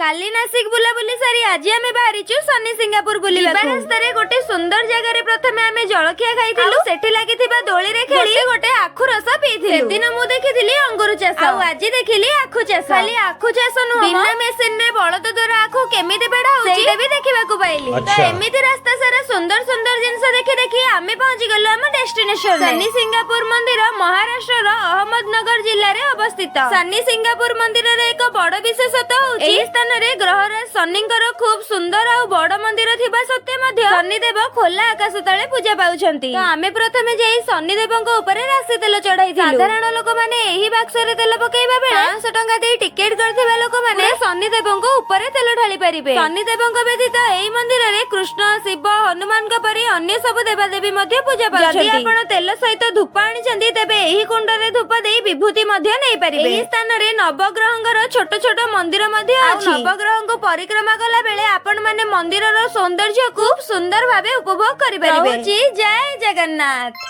काली नासिक बुलाबुली सारी आज आमे बाहरिचु सन्नी सिंगापुर बुलिबाकू। रास्तारे गोटे सुंदर जगह रे प्रथमे आमे जळखिया खाइथिलु। सेठी लागिथिबा दोली रे खेली गोटे आखु रस पीथिलु। सेदिन मु देखिथिली अंगुर चाष आ आज देखिली आखु चाष। खाली आखु चाष नु बिना मेसिन रे बळद द्वारा आखु केमिति बेडा होची सेटा भी देखिबाकू पाइली। तो एमिति रास्ता सारा सुंदर सुंदर जिंस देखि देखि आमे पहुंची गलो हम डेस्टिनेशन। सन्नी सिंगापुर मंदिर महाराष्ट्र रो अहमदनगर जिल्ला रे अवस्थित। सन्नी सिंगापुर मंदिर रे एक बड़ विशेषता होची एही स्थान रे ग्रहराज शनिंकर खूब सुंदर आ बड़ मंदिर थिबा सत्ते मध्य शनिदेव खोला आकाश तळे पूजा पाउछंती। तो आमे प्रथमे जाई शनिदेवଙ୍କ ऊपर राशि तेल चढ़ाइथिलु। साधारण लोक माने एही बाक्स रे तेल पकेइबा बेला 500 टंका देई टिकेट करथिबा लोक माने शनिदेवଙ୍କ ऊपर तेल ढाली परिबे। शनिदेवଙ୍କ व्यतीत एही मंदिर रे कृष्ण शिव हनुमानଙ୍କ परि अन्य सब देवादेवी मध्य पूजा पाउछंती। जदि आपण तेल सहित धूप आनिछंती तेबे एही कुंड रे धूप देई विभूति मध्य नै परिबे। एही स्थान रे नवग्रहଙ୍କର छोट छोट मंदिर मध्य अछि। नवग्रह को परिक्रमा कला बेले आपण माने मंदिर रो सौंदर्य खूब सुंदर भाबे उपभोग करि परिबे। जय जगन्नाथ।